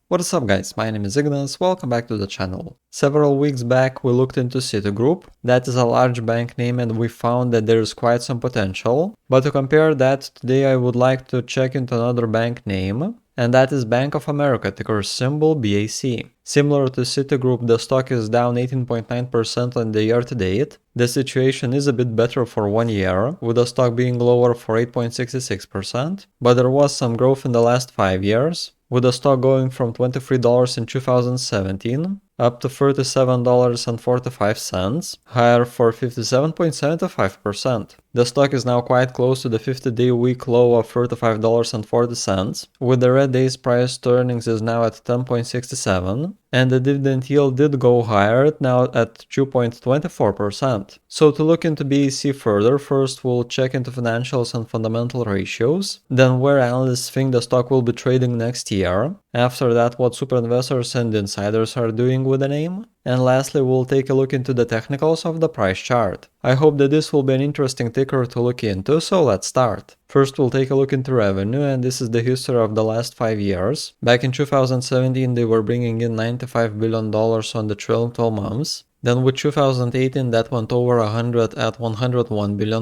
What's up guys, my name is Ignas, welcome back to the channel. Several weeks back we looked into Citigroup, that is a large bank name and we found that there is quite some potential. But to compare that, today I would like to check into another bank name, and that is Bank of America, ticker symbol BAC. Similar to Citigroup, the stock is down 18.9% on the year to date. The situation is a bit better for 1 year, with the stock being lower for 8.66%, but there was some growth in the last 5 years, with the stock going from $23 in 2017 up to $37.45, higher for 57.75%. The stock is now quite close to the 50-day week low of $35.40, with the red days price to earnings is now at 10.67, and the dividend yield did go higher, now at 2.24%. So to look into BAC further, first we'll check into financials and fundamental ratios, then where analysts think the stock will be trading next year, after that what Superinvestors and insiders are doing with the name, and lastly we'll take a look into the technicals of the price chart. I hope that this will be an interesting ticker to look into, so let's start. First we'll take a look into revenue, and this is the history of the last 5 years. Back in 2017 they were bringing in $95 billion on the trailing 12 months. Then with 2018 that went over 100 at $101 billion,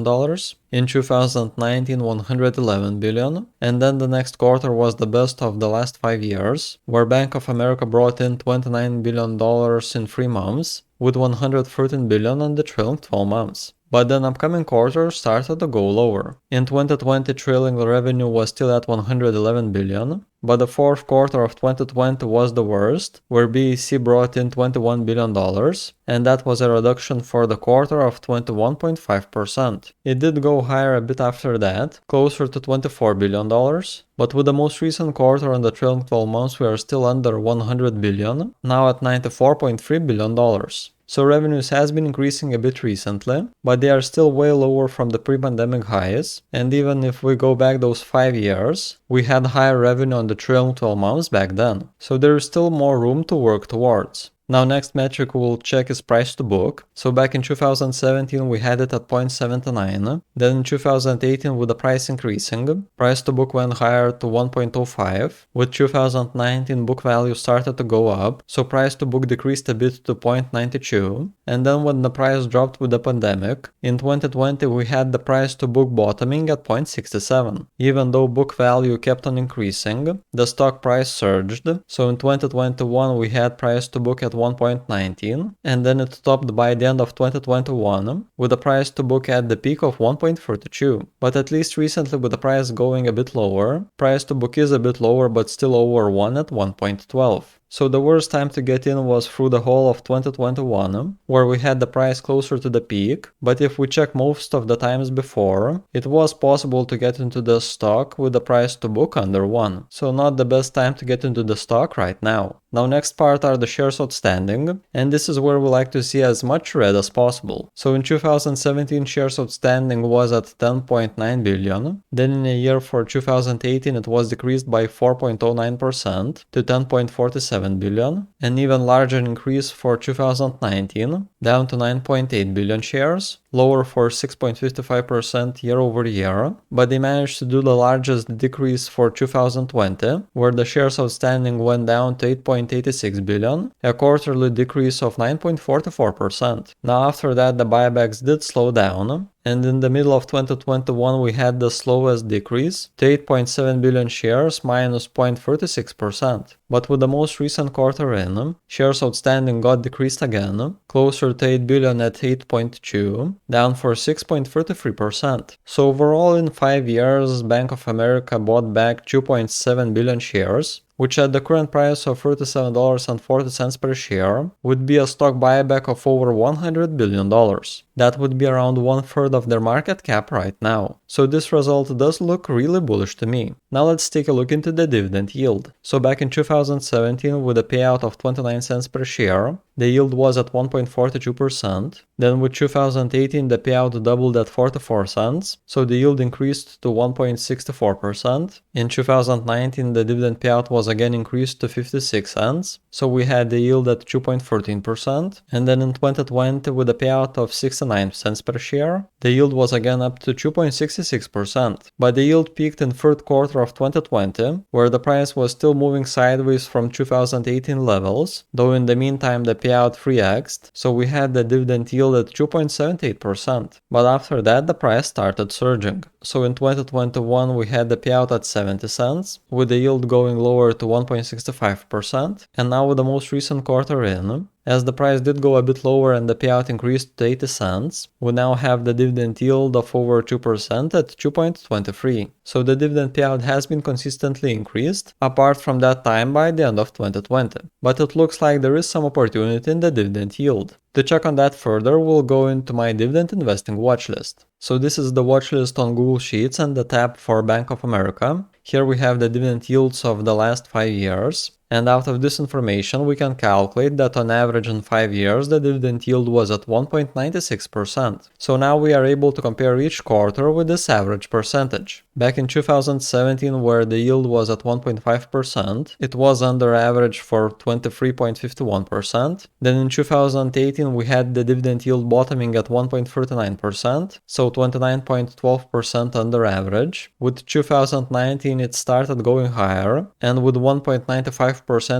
in 2019 $111 billion, and then the next quarter was the best of the last 5 years, where Bank of America brought in $29 billion in 3 months, with $113 billion on the trailing 12 months. But then upcoming quarters started to go lower. In 2020 trailing revenue was still at $111 billion, but the fourth quarter of 2020 was the worst, where BAC brought in $21 billion, and that was a reduction for the quarter of 21.5%. It did go higher a bit after that, closer to $24 billion, but with the most recent quarter on the trailing 12 months we are still under $100 billion, now at $94.3 billion. So revenues has been increasing a bit recently, but they are still way lower from the pre-pandemic highs, and even if we go back those 5 years, we had higher revenue on the trailing 12 months back then. So there is still more room to work towards. Now next metric we'll check is price to book. So back in 2017 we had it at 0.79, then in 2018 with the price increasing, price to book went higher to 1.05, with 2019 book value started to go up, so price to book decreased a bit to 0.92, and then when the price dropped with the pandemic, in 2020 we had the price to book bottoming at 0.67. Even though book value kept on increasing, the stock price surged, so in 2021 we had price to book at 1.19, and then it stopped by the end of 2021 with the price to book at the peak of 1.42. But at least recently with the price going a bit lower, price to book is a bit lower but still over 1 at 1.12. So the worst time to get in was through the whole of 2021, where we had the price closer to the peak, but if we check most of the times before, it was possible to get into the stock with the price to book under 1. So not the best time to get into the stock right now. Now next part are the shares outstanding, and this is where we like to see as much red as possible. So in 2017 shares outstanding was at 10.9 billion, then in a year for 2018 it was decreased by 4.09% to 10.47 billion, an even larger increase for 2019, down to 9.8 billion shares, lower for 6.55% year over year, but they managed to do the largest decrease for 2020, where the shares outstanding went down to 8.86 billion, a quarterly decrease of 9.44%. Now after that the buybacks did slow down, and in the middle of 2021 we had the slowest decrease to 8.7 billion shares, minus 0.36%. But with the most recent quarter in, shares outstanding got decreased again, closer to 8 billion at 8.2, down for 6.33%. So overall in 5 years, Bank of America bought back 2.7 billion shares, which at the current price of $37.40 per share would be a stock buyback of over $100 billion. That would be around 1/3 of their market cap right now. So this result does look really bullish to me. Now let's take a look into the dividend yield. So back in 2017 with a payout of 29 cents per share, the yield was at 1.42%. Then with 2018 the payout doubled at 44 cents, so the yield increased to 1.64%. In 2019 the dividend payout was again increased to 56 cents, so we had the yield at 2.14%. And then in 2020 with a payout of 69 cents per share, the yield was again up to 2.66%. But the yield peaked in third quarter of 2020, where the price was still moving sideways from 2018 levels, though in the meantime the payout 3x'd, so we had the dividend yield at 2.78%. But after that the price started surging. So in 2021 we had the payout at 70 cents, with the yield going lower to 1.65%, and now with the most recent quarter in, as the price did go a bit lower and the payout increased to 80 cents, we now have the dividend yield of over 2% at 2.23. So the dividend payout has been consistently increased, apart from that time by the end of 2020. But it looks like there is some opportunity in the dividend yield. To check on that further, we'll go into my dividend investing watchlist. So this is the watchlist on Google Sheets and the tab for Bank of America. Here we have the dividend yields of the last 5 years. And out of this information, we can calculate that on average in 5 years, the dividend yield was at 1.96%. So now we are able to compare each quarter with this average percentage. Back in 2017, where the yield was at 1.5%, it was under average for 23.51%. Then in 2018, we had the dividend yield bottoming at 1.39%, so 29.12% under average. With 2019, it started going higher, and with 1.95%,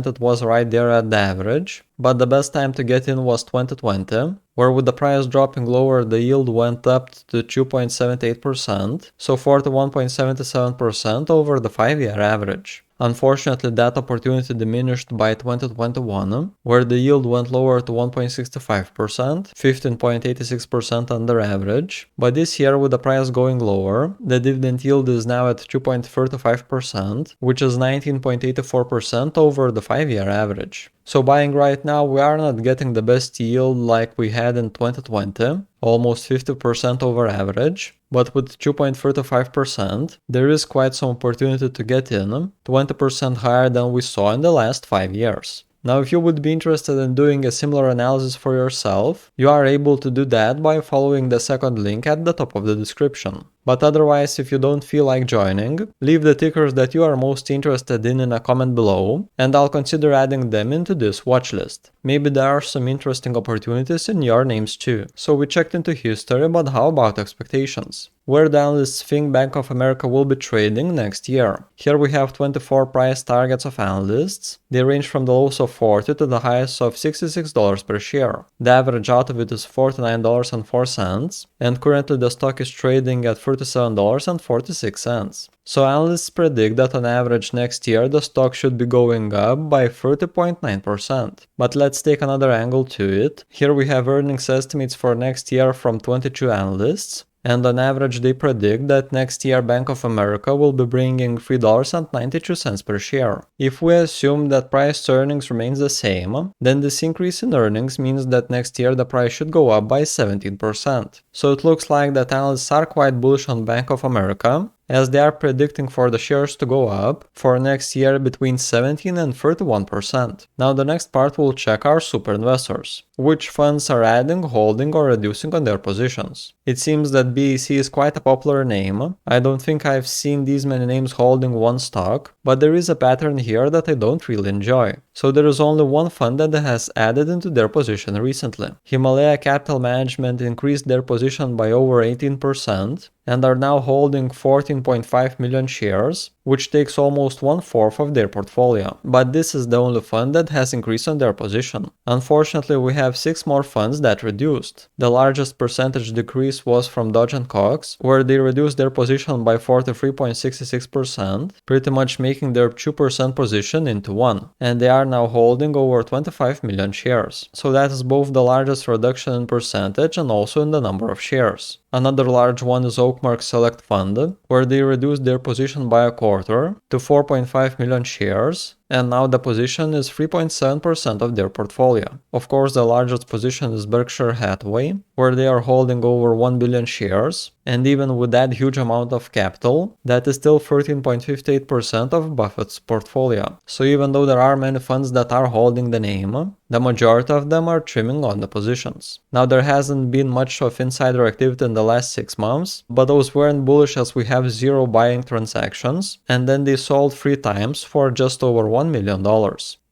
it was right there at the average. But the best time to get in was 2020, where with the price dropping lower, the yield went up to 2.78%, so 41.77% over the 5-year average. Unfortunately, that opportunity diminished by 2021, where the yield went lower to 1.65%, 15.86% under average. But this year, with the price going lower, the dividend yield is now at 2.35%, which is 19.84% over the 5-year average. So buying right now, we are not getting the best yield like we had in 2020, almost 50% over average, but with 2.35%, there is quite some opportunity to get in, 20% higher than we saw in the last 5 years. Now, if you would be interested in doing a similar analysis for yourself, you are able to do that by following the second link at the top of the description. But otherwise, if you don't feel like joining, leave the tickers that you are most interested in a comment below, and I'll consider adding them into this watchlist. Maybe there are some interesting opportunities in your names too. So we checked into history, but how about expectations? Where the analysts think Bank of America will be trading next year. Here we have 24 price targets of analysts. They range from the lows of 40 to the highs of $66 per share. The average out of it is $49.04, and currently the stock is trading at $37.46. So analysts predict that on average next year the stock should be going up by 30.9%. But let's take another angle to it. Here we have earnings estimates for next year from 22 analysts. And on average they predict that next year Bank of America will be bringing $3.92 per share. If we assume that price to earnings remains the same, then this increase in earnings means that next year the price should go up by 17%. So it looks like that analysts are quite bullish on Bank of America, as they are predicting for the shares to go up for next year between 17 and 31%. Now the next part will check our Superinvestors, which funds are adding, holding or reducing on their positions. It seems that BAC is quite a popular name. I don't think I've seen these many names holding one stock, but there is a pattern here that I don't really enjoy. So there is only one fund that has added into their position recently. Himalaya Capital Management increased their position by over 18% and are now holding 14.5 million shares, which takes almost 1/4 of their portfolio. But this is the only fund that has increased on their position. Unfortunately, we have 6 more funds that reduced. The largest percentage decrease was from Dodge & Cox, where they reduced their position by 43.66%, pretty much making their 2% position into 1. And they are now holding over 25 million shares. So that is both the largest reduction in percentage and also in the number of shares. Another large one is Oakmark Select Fund, where they reduced their position by a quarter to 4.5 million shares, and now the position is 3.7% of their portfolio. Of course, the largest position is Berkshire Hathaway, where they are holding over 1 billion shares, and even with that huge amount of capital, that is still 13.58% of Buffett's portfolio. So even though there are many funds that are holding the name, the majority of them are trimming on the positions. Now there hasn't been much of insider activity in the last 6 months, but those weren't bullish as we have 0 buying transactions, and then they sold 3 times for just over $1 million.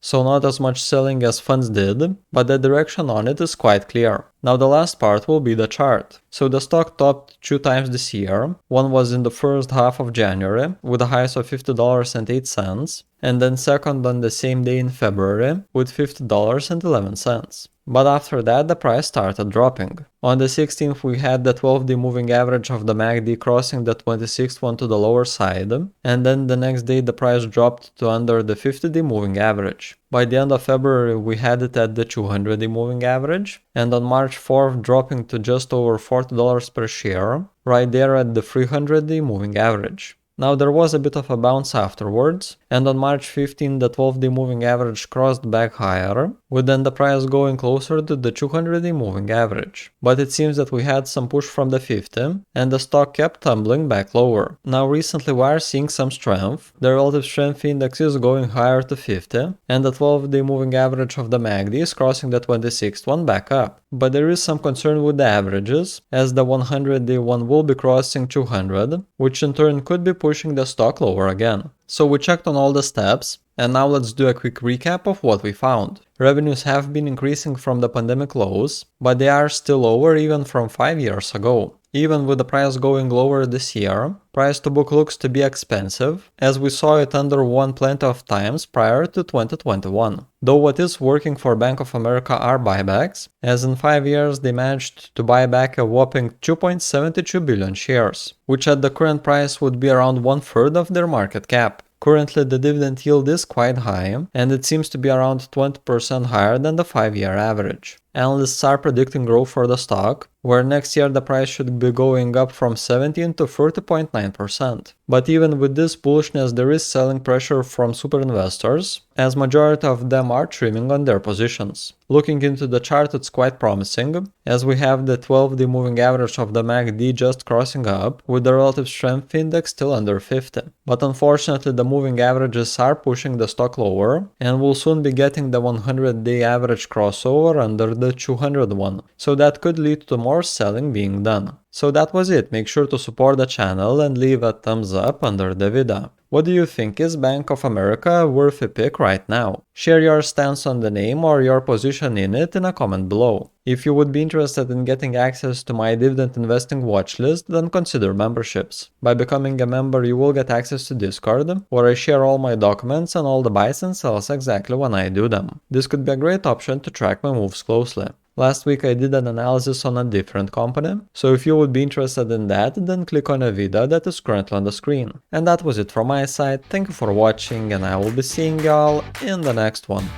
so not as much selling as funds did, but the direction on it is quite clear. Now the last part will be the chart. So the stock topped 2 times this year. One was in the first half of January with a highs of $50.08, and then second on the same day in February with $50.11. But after that, the price started dropping. On the 16th, we had the 12-day moving average of the MACD crossing the 26th one to the lower side, and then the next day the price dropped to under the 50-day moving average. By the end of February, we had it at the 200-day moving average, and on March 4th dropping to just over $40 per share, right there at the 300-day moving average. Now there was a bit of a bounce afterwards, and on March 15 the 12-day moving average crossed back higher, with then the price going closer to the 200-day moving average. But it seems that we had some push from the 50, and the stock kept tumbling back lower. Now recently we are seeing some strength, the relative strength index is going higher to 50, and the 12-day moving average of the MACD is crossing the 26th one back up. But there is some concern with the averages, as the 100-day one will be crossing 200, which in turn could be pushing the stock lower again. So we checked on all the steps, and now let's do a quick recap of what we found. Revenues have been increasing from the pandemic lows, but they are still lower even from 5 years ago. Even with the price going lower this year, price to book looks to be expensive, as we saw it under 1 plenty of times prior to 2021. Though what is working for Bank of America are buybacks, as in 5 years they managed to buy back a whopping 2.72 billion shares, which at the current price would be around 1/3 of their market cap. Currently the dividend yield is quite high, and it seems to be around 20% higher than the 5-year average. Analysts are predicting growth for the stock, where next year the price should be going up from 17 to 30.9%. But even with this bullishness, there is selling pressure from Superinvestors, as majority of them are trimming on their positions. Looking into the chart, it's quite promising, as we have the 12-day moving average of the MACD just crossing up, with the relative strength index still under 50. But unfortunately the moving averages are pushing the stock lower, and we'll soon be getting the 100-day average crossover under the 200 one, so that could lead to more selling being done. So that was it. Make sure to support the channel and leave a thumbs up under the video. What do you think? Is Bank of America worth a pick right now? Share your stance on the name or your position in it in a comment below. If you would be interested in getting access to my dividend investing watchlist, then consider memberships. By becoming a member, you will get access to Discord, where I share all my documents and all the buys and sells exactly when I do them. This could be a great option to track my moves closely. Last week I did an analysis on a different company, so if you would be interested in that, then click on a video that is currently on the screen. And that was it from my side. Thank you for watching, and I will be seeing y'all in the next one.